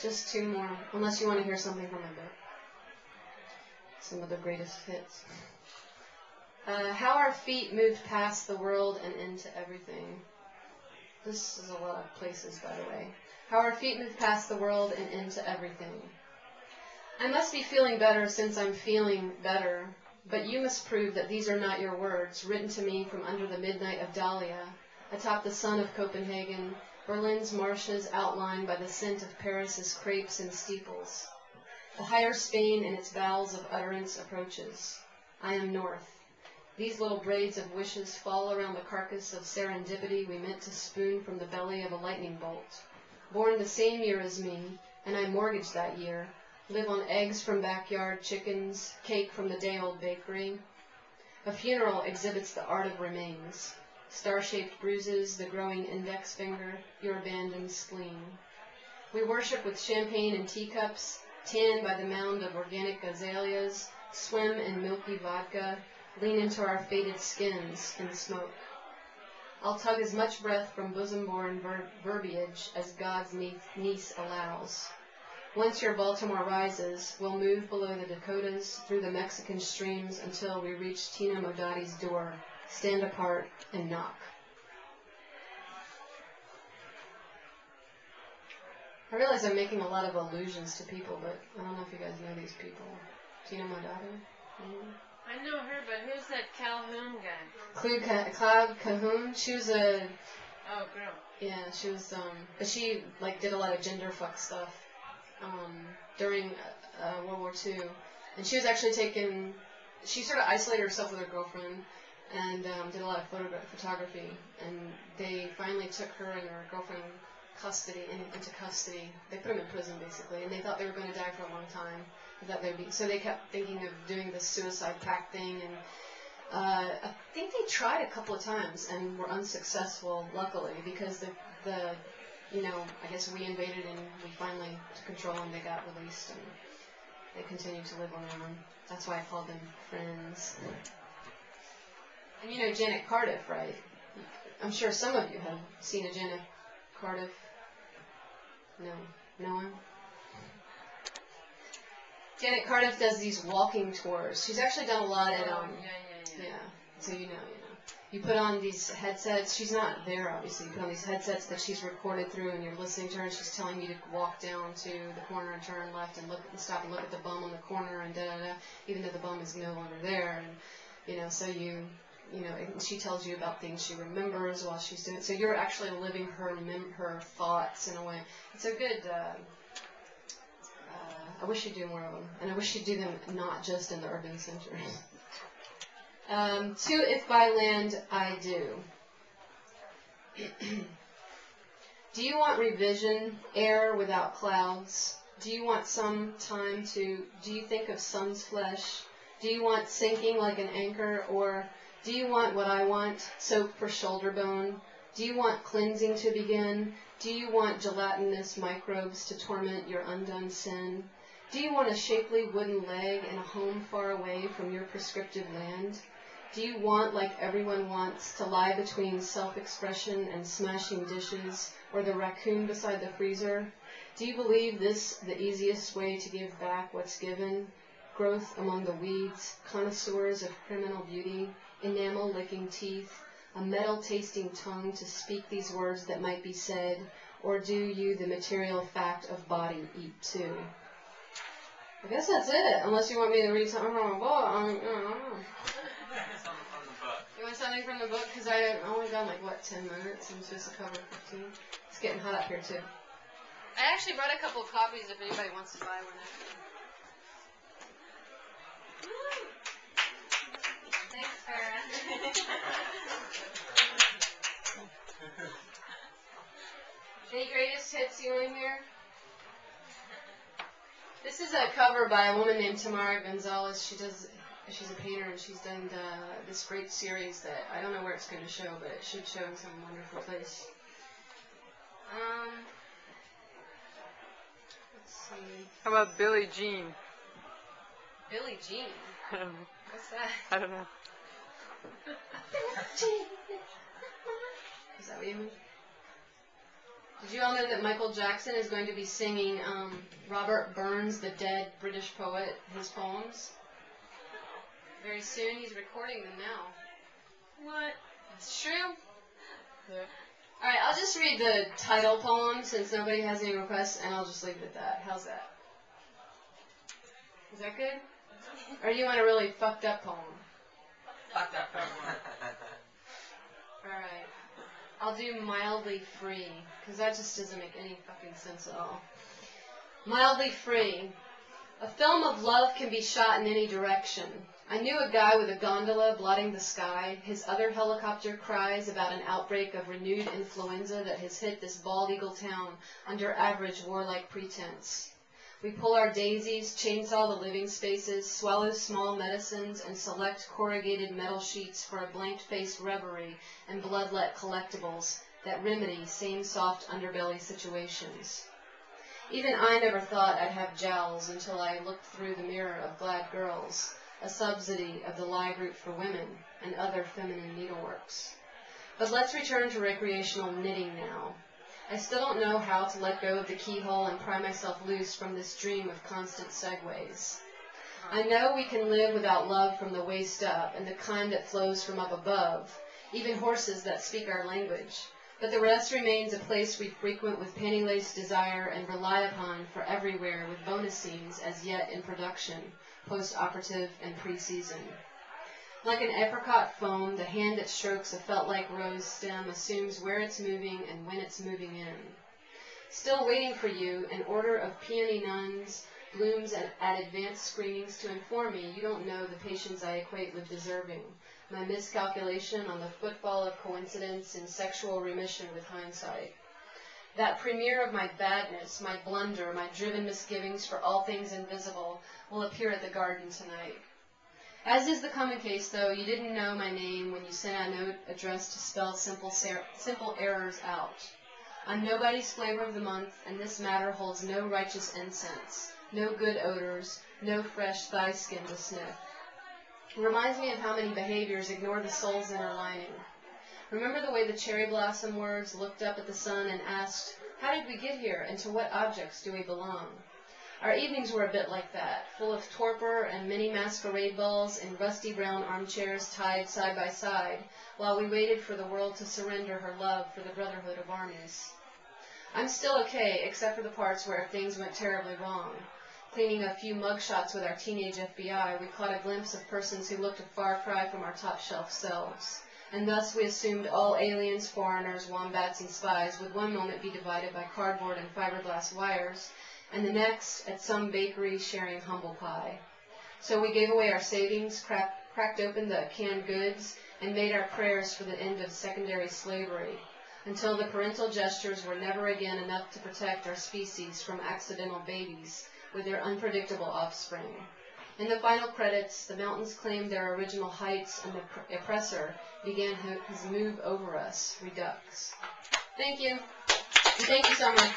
Just two more, unless you want to hear something from my book. Some of the greatest hits. How our feet moved past the world and into everything. This is a lot of places, by the way. How our feet moved past the world and into everything. I must be feeling better since I'm feeling better, but you must prove that these are not your words, written to me from under the midnight of Dahlia, atop the sun of Copenhagen, Berlin's marshes outlined by the scent of Paris's crepes and steeples. The higher Spain in its vowels of utterance approaches. I am north. These little braids of wishes fall around the carcass of serendipity we meant to spoon from the belly of a lightning bolt. Born the same year as me, and I mortgaged that year, live on eggs from backyard chickens, cake from the day-old bakery. A funeral exhibits the art of remains. Star-shaped bruises, the growing index finger, your abandoned spleen. We worship with champagne and teacups, tan by the mound of organic azaleas, swim in milky vodka, lean into our faded skins in smoke. I'll tug as much breath from bosom-born verbiage as God's niece allows. Once your Baltimore rises, we'll move below the Dakotas, through the Mexican streams until we reach Tina Modati's door, stand apart, and knock. I realize I'm making a lot of allusions to people, but I don't know if you guys know these people. Tina Modati? I know her, but who's that Calhoun guy? Cloud Cahoon. She was a... Oh, girl. Yeah, she was, but she, like, did a lot of gender fuck stuff, during, World War II. And she was actually taken... She sort of isolated herself with her girlfriend and, did a lot of photography. And they finally took her and her girlfriend into custody. They put them in prison, basically, and they thought they were going to die for a long time. So they kept thinking of doing this suicide pact thing, and I think they tried a couple of times and were unsuccessful, luckily, because the I guess we invaded and we finally took control and they got released and they continued to live on their own. That's why I called them friends. And you know Janet Cardiff, right? I'm sure some of you have seen a Janet Cardiff. No one? Janet Cardiff does these walking tours. She's actually done a lot at, yeah, so you know. You put on these headsets. She's not there, obviously. You put on these headsets that she's recorded through, and you're listening to her, and she's telling you to walk down to the corner and turn left and stop and look at the bum on the corner and da-da-da, even though the bum is no longer there. And, so and she tells you about things she remembers while she's doing it. So you're actually living her thoughts in a way. It's a good... I wish you'd do more of them, and I wish you'd do them not just in the urban centers. To If by Land I Do. Do you want revision, air without clouds? Do you want some time do you think of sun's flesh? Do you want sinking like an anchor, or do you want what I want, soap for shoulder bone? Do you want cleansing to begin? Do you want gelatinous microbes to torment your undone sin? Do you want a shapely wooden leg and a home far away from your prescriptive land? Do you want, like everyone wants, to lie between self-expression and smashing dishes, or the raccoon beside the freezer? Do you believe this the easiest way to give back what's given? Growth among the weeds, connoisseurs of criminal beauty, enamel-licking teeth, a metal-tasting tongue to speak these words that might be said, or do you the material fact of body eat too? I guess that's it, unless you want me to read something from a book. I don't know. You want something from the book? Because I only got 10 minutes. I'm supposed to cover 15. It's getting hot up here, too. I actually brought a couple of copies if anybody wants to buy one. Thanks, Farrah. Any greatest hits you want to hear? This is a cover by a woman named Tamara Gonzalez. She's a painter, and she's done this great series that I don't know where it's going to show, but it should show in some wonderful place. Let's see. How about Billie Jean? Billie Jean? I don't know. What's that? I don't know. Is that what you mean? Did you all know that Michael Jackson is going to be singing Robert Burns, the dead British poet, his poems? Very soon. He's recording them now. What? It's true. Yeah. Alright, I'll just read the title poem since nobody has any requests, and I'll just leave it at that. How's that? Is that good? Or do you want a really fucked up poem? Fucked up poem. Alright. I'll do Mildly Free, because that just doesn't make any fucking sense at all. Mildly Free. A film of love can be shot in any direction. I knew a guy with a gondola blotting the sky. His other helicopter cries about an outbreak of renewed influenza that has hit this bald eagle town under average warlike pretense. We pull our daisies, chainsaw the living spaces, swallow small medicines, and select corrugated metal sheets for a blank-faced reverie and bloodlet collectibles that remedy same soft underbelly situations. Even I never thought I'd have jowls until I looked through the mirror of Glad Girls, a subsidy of the Lie Group for Women, and other feminine needleworks. But let's return to recreational knitting now. I still don't know how to let go of the keyhole and pry myself loose from this dream of constant segues. I know we can live without love from the waist up, and the kind that flows from up above, even horses that speak our language. But the rest remains a place we frequent with panty-laced desire and rely upon for everywhere with bonus scenes as yet in production, post-operative and pre-season. Like an apricot foam, the hand that strokes a felt-like rose stem assumes where it's moving and when it's moving in. Still waiting for you, an order of peony nuns blooms at advanced screenings to inform me you don't know the patience I equate with deserving, my miscalculation on the footfall of coincidence in sexual remission with hindsight. That premiere of my badness, my blunder, my driven misgivings for all things invisible will appear at the Garden tonight. As is the common case, though, you didn't know my name when you sent a note addressed to spell simple errors out. I'm nobody's flavor of the month, and this matter holds no righteous incense, no good odors, no fresh thigh skin to sniff. It reminds me of how many behaviors ignore the soul's inner lining. Remember the way the cherry blossom words looked up at the sun and asked, how did we get here, and to what objects do we belong? Our evenings were a bit like that, full of torpor and many masquerade balls in rusty brown armchairs tied side by side, while we waited for the world to surrender her love for the brotherhood of armies. I'm still okay, except for the parts where things went terribly wrong. Cleaning a few mugshots with our teenage FBI, we caught a glimpse of persons who looked a far cry from our top-shelf selves. And thus we assumed all aliens, foreigners, wombats, and spies would one moment be divided by cardboard and fiberglass wires, and the next at some bakery sharing humble pie. So we gave away our savings, cracked open the canned goods, and made our prayers for the end of secondary slavery, until the parental gestures were never again enough to protect our species from accidental babies with their unpredictable offspring. In the final credits, the mountains claimed their original heights, and the oppressor began his move over us, redux. Thank you. And thank you so much.